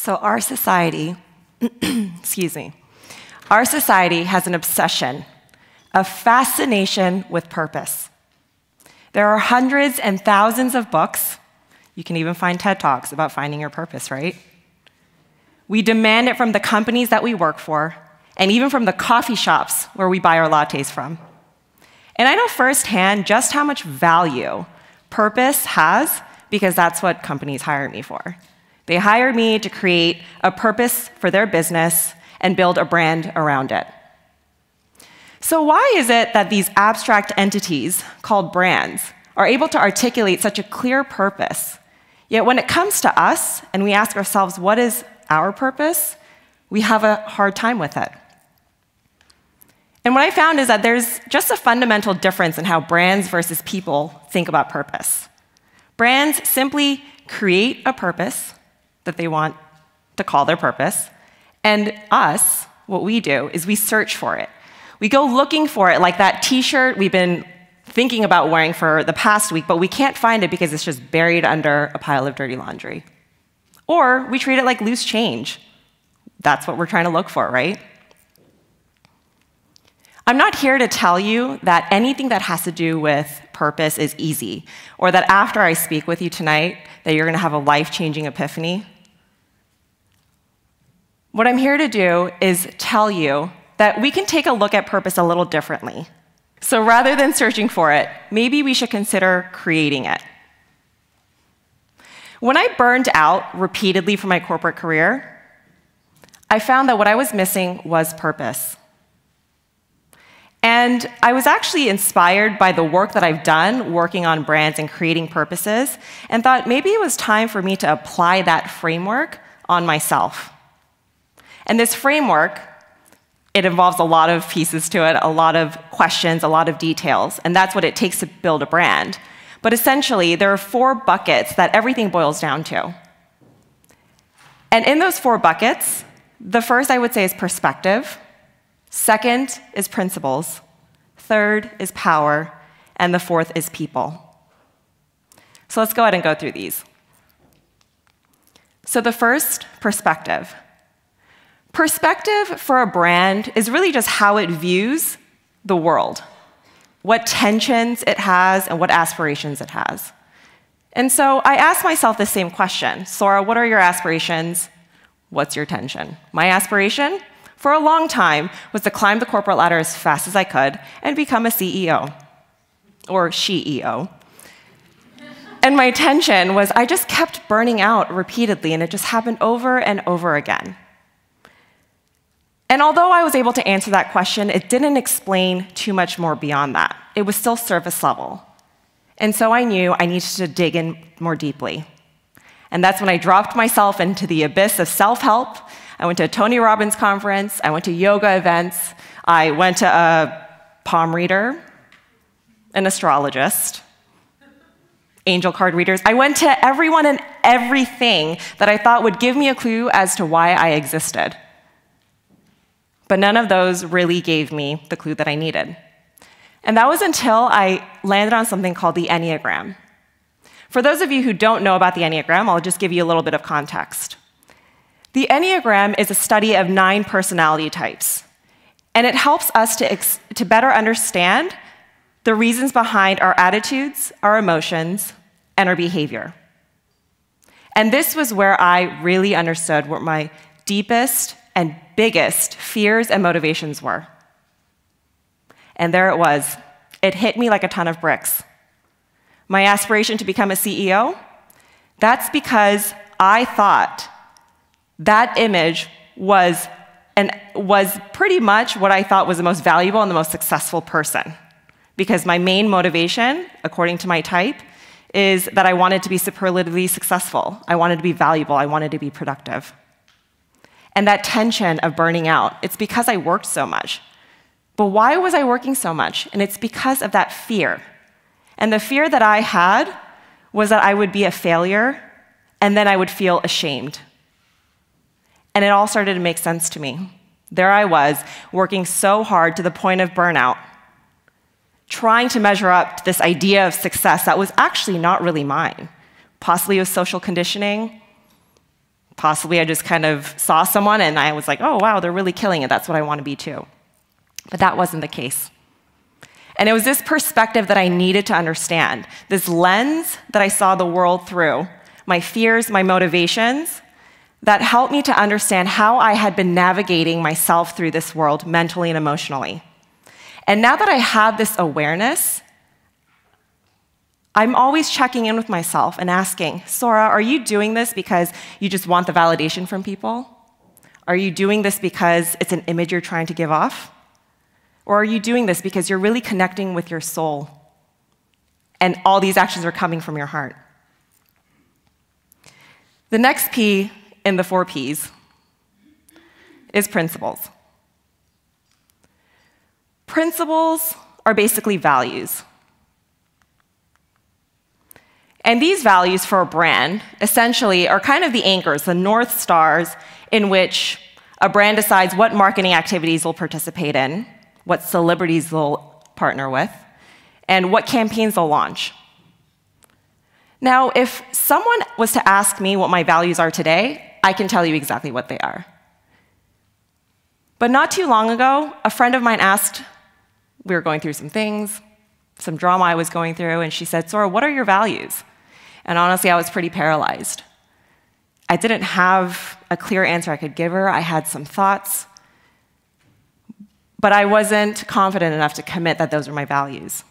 So our society, excuse me, our society has an obsession, a fascination with purpose. There are hundreds and thousands of books. You can even find TED Talks about finding your purpose, right? We demand it from the companies that we work for, and even from the coffee shops where we buy our lattes from. And I know firsthand just how much value purpose has, because that's what companies hire me for. They hire me to create a purpose for their business and build a brand around it. So why is it that these abstract entities called brands are able to articulate such a clear purpose, yet when it comes to us and we ask ourselves, what is our purpose, we have a hard time with it? And what I found is that there's just a fundamental difference in how brands versus people think about purpose. Brands simply create a purpose that they want to call their purpose, and us, what we do is we search for it. We go looking for it, like that t-shirt we've been thinking about wearing for the past week, but we can't find it because it's just buried under a pile of dirty laundry. Or we treat it like loose change. That's what we're trying to look for, right? I'm not here to tell you that anything that has to do with purpose is easy, or that after I speak with you tonight, that you're going to have a life-changing epiphany. What I'm here to do is tell you that we can take a look at purpose a little differently. So rather than searching for it, maybe we should consider creating it. When I burned out repeatedly from my corporate career, I found that what I was missing was purpose. And I was actually inspired by the work that I've done working on brands and creating purposes, and thought maybe it was time for me to apply that framework on myself. And this framework, it involves a lot of pieces to it, a lot of questions, a lot of details, and that's what it takes to build a brand. But essentially, there are 4 buckets that everything boils down to. And in those 4 buckets, the first I would say is perspective, second is principles, third is power, and the fourth is people. So let's go ahead and go through these. So the first, perspective. Perspective for a brand is really just how it views the world, what tensions it has, and what aspirations it has. And so I asked myself the same question. Sorah, what are your aspirations? What's your tension? My aspiration, for a long time, was to climb the corporate ladder as fast as I could and become a CEO, or she-EO. And my tension was I just kept burning out repeatedly, and it just happened over and over again. And although I was able to answer that question, it didn't explain too much more beyond that. It was still surface level. And so I knew I needed to dig in more deeply. And that's when I dropped myself into the abyss of self-help. I went to a Tony Robbins conference. I went to yoga events. I went to a palm reader, an astrologist, angel card readers. I went to everyone and everything that I thought would give me a clue as to why I existed. But none of those really gave me the clue that I needed. And that was until I landed on something called the Enneagram. For those of you who don't know about the Enneagram, I'll just give you a little bit of context. The Enneagram is a study of 9 personality types, and it helps us to better understand the reasons behind our attitudes, our emotions, and our behavior. And this was where I really understood what my deepest and biggest fears and motivations were. And there it was. It hit me like a ton of bricks. My aspiration to become a CEO, that's because I thought that image was pretty much what I thought was the most valuable and the most successful person. Because my main motivation, according to my type, is that I wanted to be superlatively successful. I wanted to be valuable. I wanted to be productive. And that tension of burning out, it's because I worked so much. But why was I working so much? And it's because of that fear. And the fear that I had was that I would be a failure, and then I would feel ashamed. And it all started to make sense to me. There I was, working so hard to the point of burnout, trying to measure up to this idea of success that was actually not really mine. Possibly it was social conditioning, Possibly I just kind of saw someone and I was like, oh, wow, they're really killing it. That's what I want to be too. But that wasn't the case. And it was this perspective that I needed to understand, this lens that I saw the world through, my fears, my motivations, that helped me to understand how I had been navigating myself through this world mentally and emotionally. And now that I have this awareness, I'm always checking in with myself and asking, Sorah, are you doing this because you just want the validation from people? Are you doing this because it's an image you're trying to give off? Or are you doing this because you're really connecting with your soul and all these actions are coming from your heart? The next P in the 4 Ps is principles. Principles are basically values. And these values for a brand essentially are kind of the anchors, the North Stars in which a brand decides what marketing activities they'll participate in, what celebrities they'll partner with, and what campaigns they'll launch. Now, if someone was to ask me what my values are today, I can tell you exactly what they are. But not too long ago, a friend of mine asked, we were going through some things, some drama I was going through, and she said, Sorah, what are your values? And honestly, I was pretty paralyzed. I didn't have a clear answer I could give her. I had some thoughts, but I wasn't confident enough to commit that those were my values.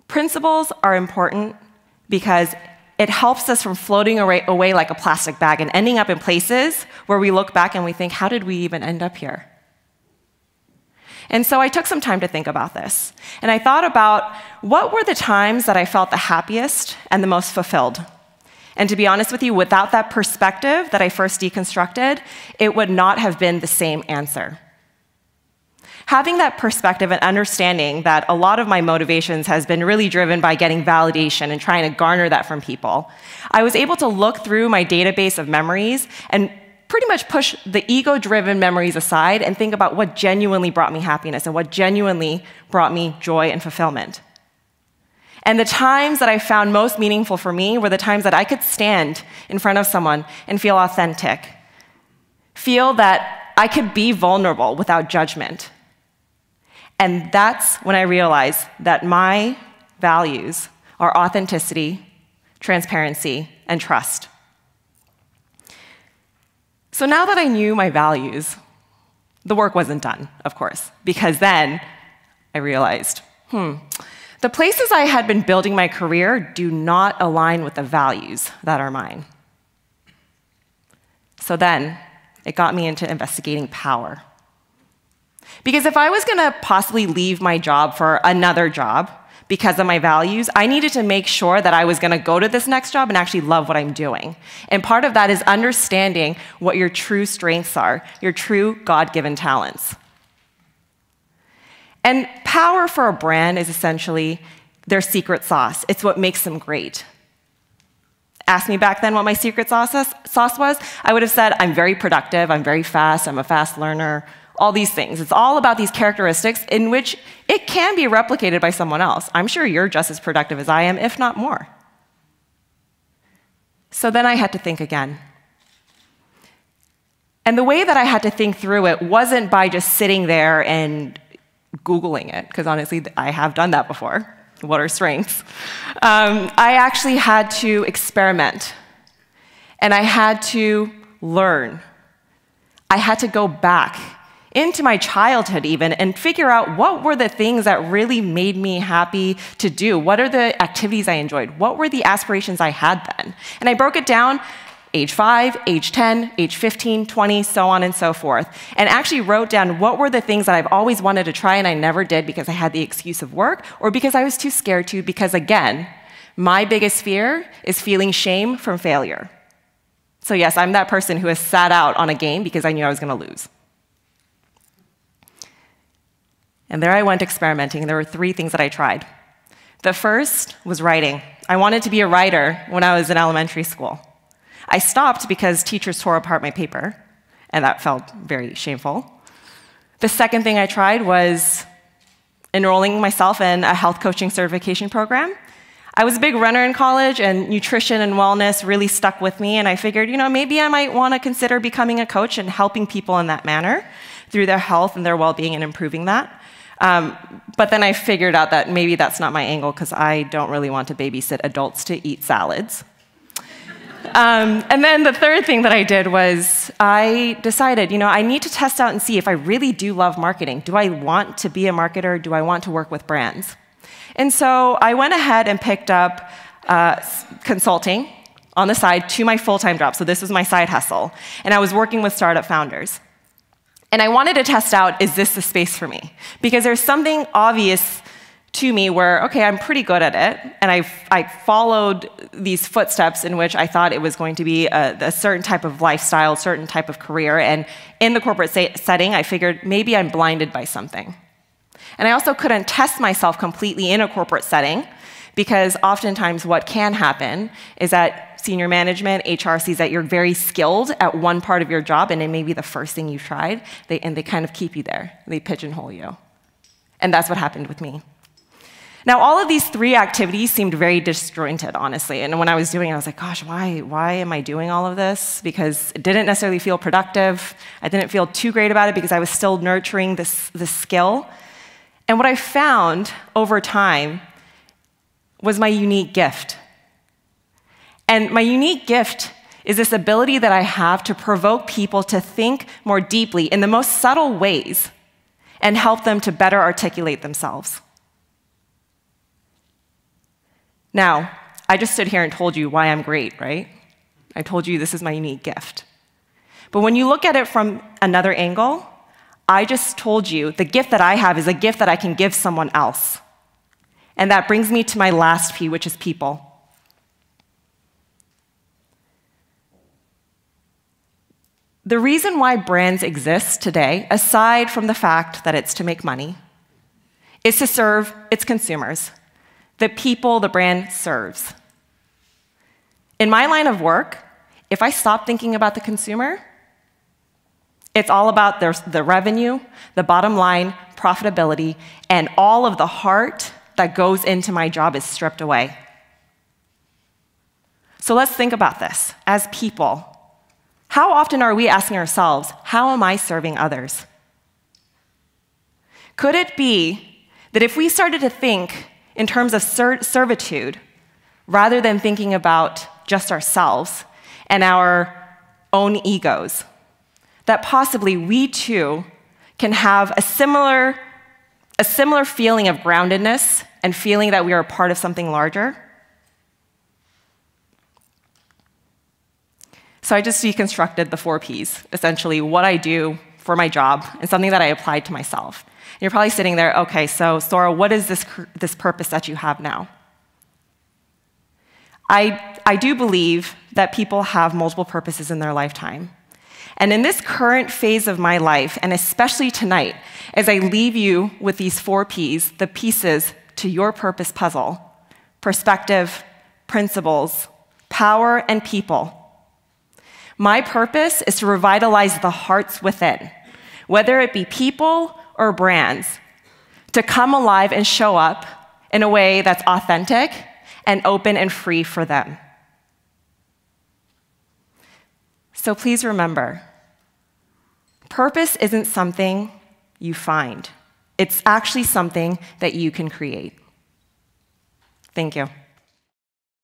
Principles are important because it helps us from floating away like a plastic bag and ending up in places where we look back and we think, how did we even end up here? And so I took some time to think about this. And I thought about what were the times that I felt the happiest and the most fulfilled. And to be honest with you, without that perspective that I first deconstructed, it would not have been the same answer. Having that perspective and understanding that a lot of my motivations has been really driven by getting validation and trying to garner that from people, I was able to look through my database of memories and pretty much push the ego-driven memories aside and think about what genuinely brought me happiness and what genuinely brought me joy and fulfillment. And the times that I found most meaningful for me were the times that I could stand in front of someone and feel authentic, feel that I could be vulnerable without judgment. And that's when I realized that my values are authenticity, transparency, and trust. So now that I knew my values, the work wasn't done, of course, because then I realized, the places I had been building my career do not align with the values that are mine. So then it got me into investigating power. Because if I was going to possibly leave my job for another job because of my values, I needed to make sure that I was going to go to this next job and actually love what I'm doing. And part of that is understanding what your true strengths are, your true God-given talents. And power for a brand is essentially their secret sauce. It's what makes them great. Ask me back then what my secret sauce was, I would have said, I'm very productive, I'm very fast, I'm a fast learner, all these things. It's all about these characteristics in which it can be replicated by someone else. I'm sure you're just as productive as I am, if not more. So then I had to think again. And the way that I had to think through it wasn't by just sitting there and Googling it, because honestly, I have done that before. What are strengths? I actually had to experiment, and I had to learn. I had to go back into my childhood even and figure out what were the things that really made me happy to do. What are the activities I enjoyed? What were the aspirations I had then? And I broke it down age 5, age 10, age 15, 20, so on and so forth, and actually wrote down what were the things that I've always wanted to try and I never did because I had the excuse of work or because I was too scared to, because again, my biggest fear is feeling shame from failure. So yes, I'm that person who has sat out on a game because I knew I was going to lose. And there I went experimenting, and there were 3 things that I tried. The first was writing. I wanted to be a writer when I was in elementary school. I stopped because teachers tore apart my paper, and that felt very shameful. The second thing I tried was enrolling myself in a health coaching certification program. I was a big runner in college, and nutrition and wellness really stuck with me, and I figured, maybe I might want to consider becoming a coach and helping people in that manner through their health and their well-being and improving that. But then I figured out that maybe that's not my angle because I don't really want to babysit adults to eat salads. And then the third thing that I did was I decided, I need to test out and see if I really do love marketing. Do I want to be a marketer? Do I want to work with brands? And so I went ahead and picked up consulting on the side to my full-time job. So this was my side hustle. And I was working with startup founders. And I wanted to test out, is this the space for me? Because there's something obvious to me where, okay, I'm pretty good at it, and I followed these footsteps in which I thought it was going to be a certain type of lifestyle, certain type of career, and in the corporate setting, I figured maybe I'm blinded by something. And I also couldn't test myself completely in a corporate setting, because oftentimes what can happen is that senior management, HR sees that you're very skilled at one part of your job, and it may be the first thing you've tried, and they kind of keep you there. They pigeonhole you. And that's what happened with me. Now, all of these three activities seemed very disjointed, honestly. And when I was doing it, I was like, gosh, why am I doing all of this? Because it didn't necessarily feel productive. I didn't feel too great about it because I was still nurturing this skill. And what I found over time was my unique gift. And my unique gift is this ability that I have to provoke people to think more deeply in the most subtle ways and help them to better articulate themselves. Now, I just stood here and told you why I'm great, right? I told you this is my unique gift. But when you look at it from another angle, I just told you the gift that I have is a gift that I can give someone else. And that brings me to my last P, which is people. The reason why brands exist today, aside from the fact that it's to make money, is to serve its consumers, the people the brand serves. In my line of work, if I stop thinking about the consumer, it's all about the revenue, the bottom line, profitability, and all of the heart that goes into my job is stripped away. So let's think about this as people. How often are we asking ourselves, how am I serving others? Could it be that if we started to think in terms of servitude, rather than thinking about just ourselves and our own egos, that possibly we too can have a similar feeling of groundedness and feeling that we are a part of something larger? So I just deconstructed the 4 Ps, essentially what I do for my job and something that I applied to myself. And you're probably sitting there, okay, so Sorah, what is this purpose that you have now? I do believe that people have multiple purposes in their lifetime. And in this current phase of my life, and especially tonight, as I leave you with these 4 Ps, the pieces to your purpose puzzle, perspective, principles, power, and people, my purpose is to revitalize the hearts within, whether it be people or brands, to come alive and show up in a way that's authentic and open and free for them. So please remember, purpose isn't something you find. It's actually something that you can create. Thank you.